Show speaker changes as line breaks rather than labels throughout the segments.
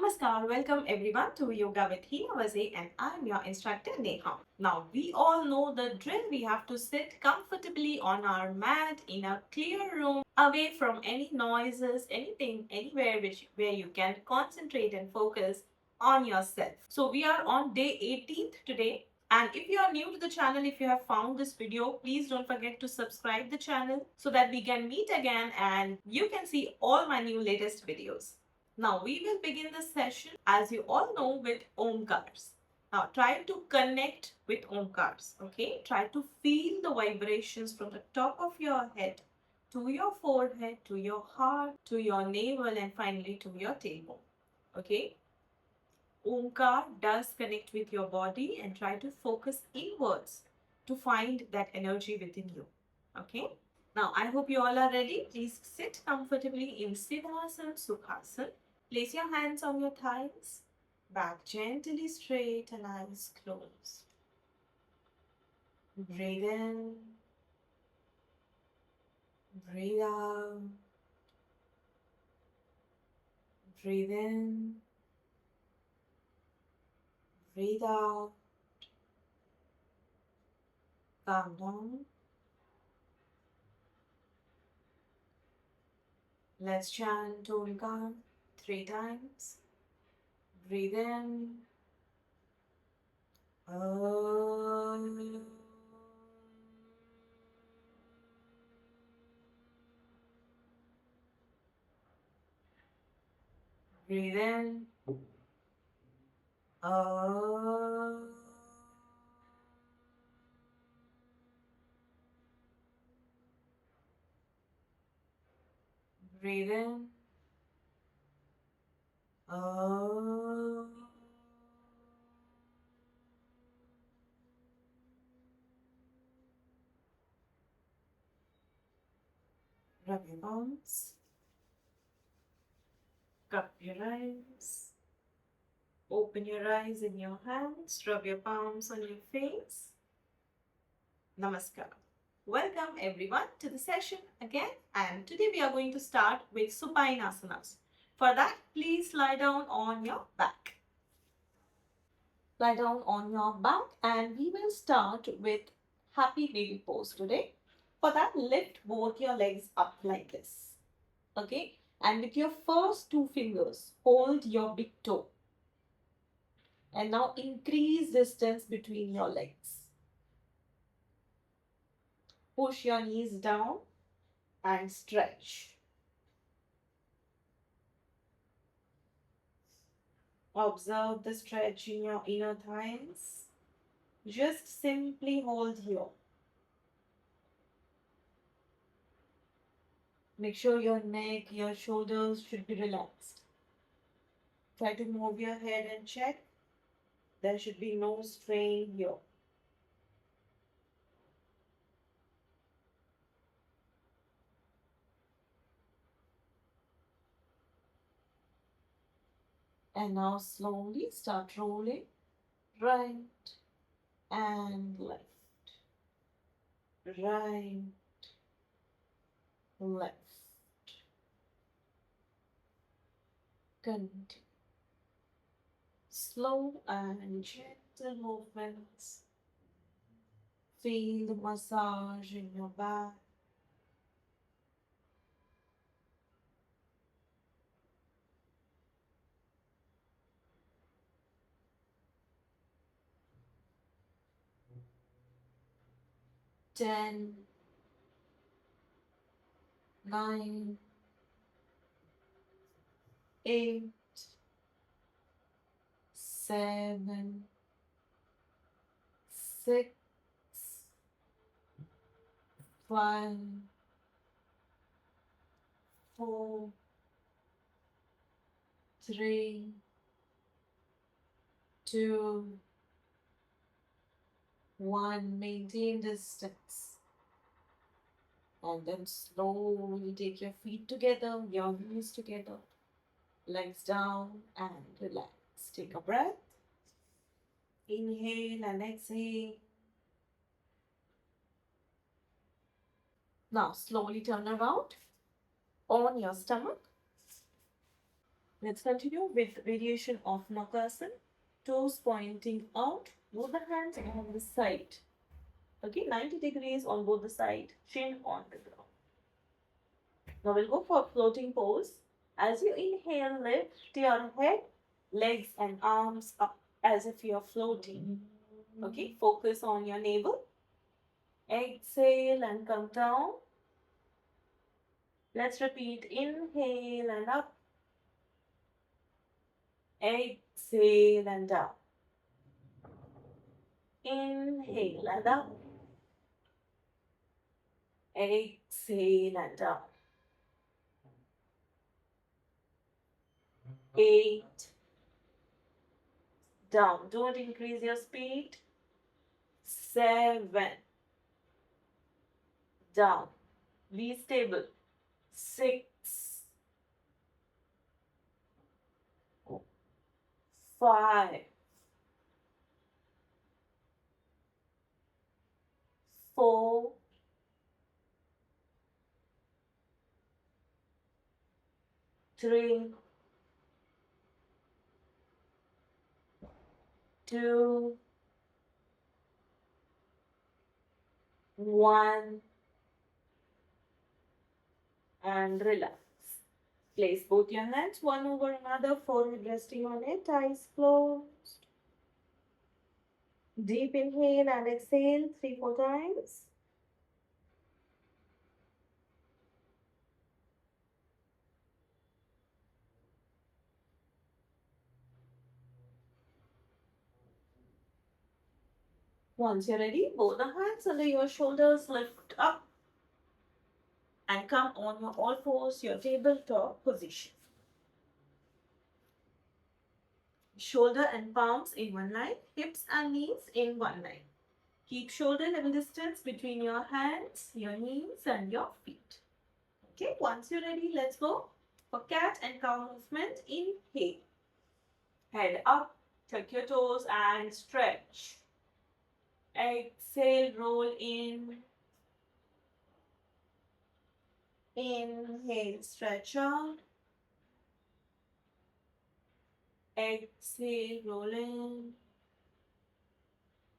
Namaskar, welcome everyone to Yoga with Heena Vaze, and I'm your instructor Neha. Now, we all know the drill. We have to sit comfortably on our mat in a clear room, away from any noises, anything, anywhere where you can concentrate and focus on yourself. So, we are on day 18th today. And if you are new to the channel, if you have found this video, please don't forget to subscribe the channel so that we can meet again and you can see all my new latest videos. Now we will begin the session as you all know with Omkars. Now try to connect with Omkars, okay? Try to feel the vibrations from the top of your head to your forehead, to your heart, to your navel and finally to your tailbone, okay? Omkar does connect with your body and try to focus inwards to find that energy within you, okay? Now, I hope you all are ready. Please sit comfortably in Siddhasana, Sukhasana. Place your hands on your thighs, back gently straight and eyes closed. Breathe in, breathe out, breathe in, breathe out, calm down. Let's chant Omkar 3 times. Breathe in. Om. Breathe in. Om. Breathe in. Om. Rub your palms. Cup your eyes. Open your eyes in your hands. Rub your palms on your face. Namaskar. Welcome everyone to the session again, and today we are going to start with supine asanas. For that, please lie down on your back. Lie down on your back and we will start with happy baby pose today. For that, lift both your legs up like this. Okay? And with your first 2 fingers, hold your big toe. And now increase distance between your legs. Push your knees down and stretch. Observe the stretch in your inner thighs. Just simply hold here. Make sure your neck, your shoulders should be relaxed. Try to move your head and check. There should be no strain here. And now slowly start rolling right and left. Right, left. Continue. Slow and gentle movements. Feel the massage in your back. Ten, 9, 8, 7, 6, 5, 4, 3, 2, 1. Maintain distance. And then slowly take your feet together, your knees together, legs down and relax. Take a breath. Inhale and exhale. Now slowly turn around on your stomach. Let's continue with variation of Nakasan. Toes pointing out, both the hands on the side. Okay, 90 degrees on both the side, chin on the ground. Now we'll go for floating pose. As you inhale, lift your head, legs and arms up as if you're floating. Okay, focus on your navel. Exhale and come down. Let's repeat. Inhale and up. Exhale and down. Inhale and up. Exhale and down. 8. Down. Don't increase your speed. 7. Down. Be stable. 6. 5. 4. 3. 2. 1. And relax. Place both your hands one over another, forehead resting on it, eyes closed. Deep inhale and exhale 3-4 times. Once you're ready, both the hands under your shoulders, lift up and come on your all fours, your tabletop position. Shoulder and palms in one line, hips and knees in one line. Keep shoulder level distance between your hands, your knees and your feet. Okay, once you're ready, let's go for cat and cow movement. Inhale. Head up, tuck your toes and stretch. Exhale, roll in. Inhale, stretch out. Exhale, roll in.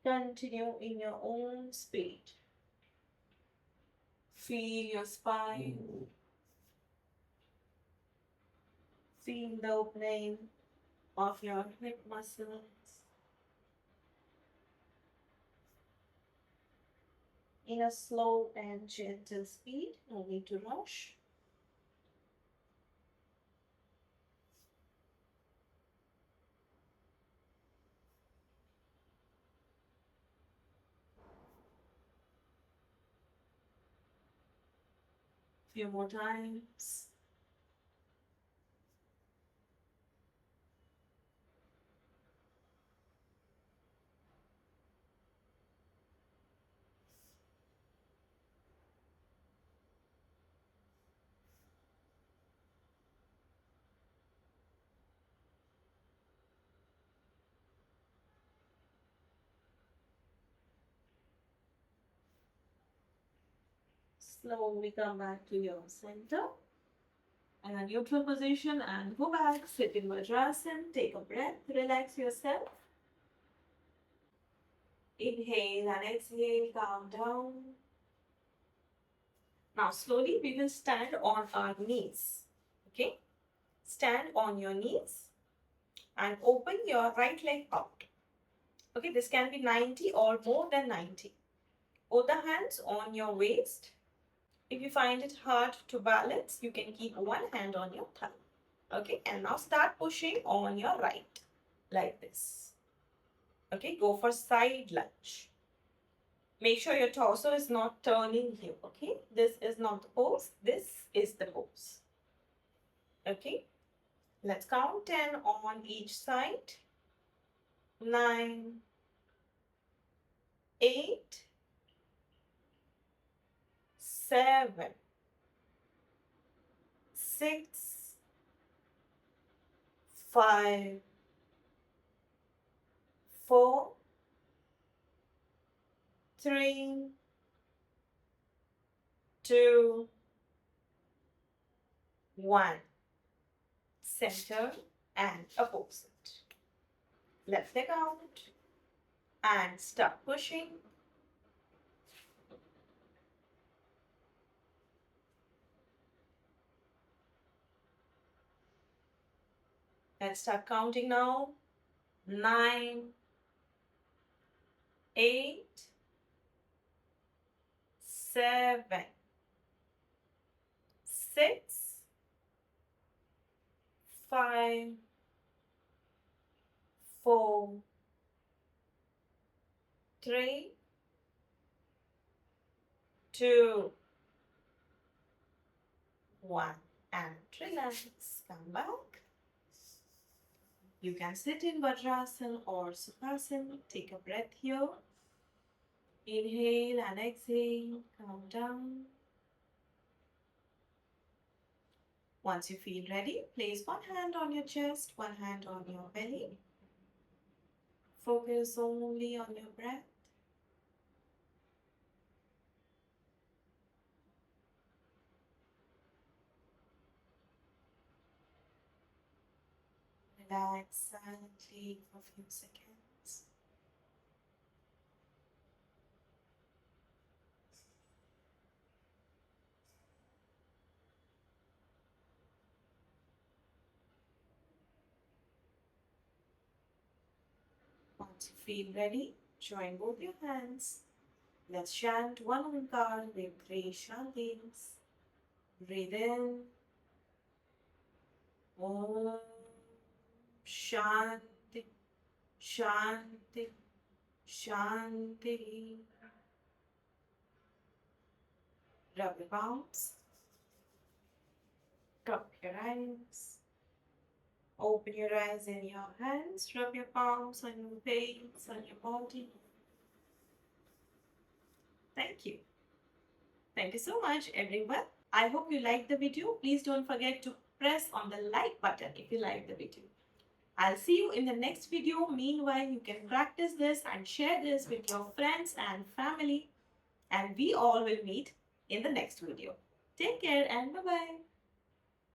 Continue in your own speed. Feel your spine. Feel the opening of your hip muscles. In a slow and gentle speed, no need to rush. Few more times. Slowly come back to your center and a neutral position and go back, sit in Vajrasana, take a breath, relax yourself. Inhale and exhale, calm down. Now slowly we will stand on our knees. Okay? Stand on your knees and open your right leg out. Okay, this can be 90 or more than 90. Both the hands on your waist. If you find it hard to balance, you can keep one hand on your thigh. Okay, and now start pushing on your right, like this. Okay, go for side lunge. Make sure your torso is not turning here. Okay, this is not the pose, this is the pose. Okay, let's count 10 on each side. 9, 8, 7, 6, 5, 4, 3, 2, 1. center and opposite. Left leg out and start pushing. And start counting now. 9, 8, 7, 6, 5, 4, 3, 2, 1. And relax. Come back. You can sit in Vajrasana or Sukhasana. Take a breath here. Inhale and exhale. Calm down. Once you feel ready, place one hand on your chest, one hand on your belly. Focus only on your breath. Relax silently for a few seconds. Once you feel ready, join both your hands. Let's chant one Onkar with 3 Shantis. Breathe in. Om Shanti, Shanti, Shanti. Rub your palms. Drop your eyes. Open your eyes and your hands. Rub your palms on your face, on your body. Thank you. Thank you so much, everyone. I hope you liked the video. Please don't forget to press on the like button if you like the video. I'll see you in the next video. Meanwhile, you can practice this and share this with your friends and family. And we all will meet in the next video. Take care and bye-bye.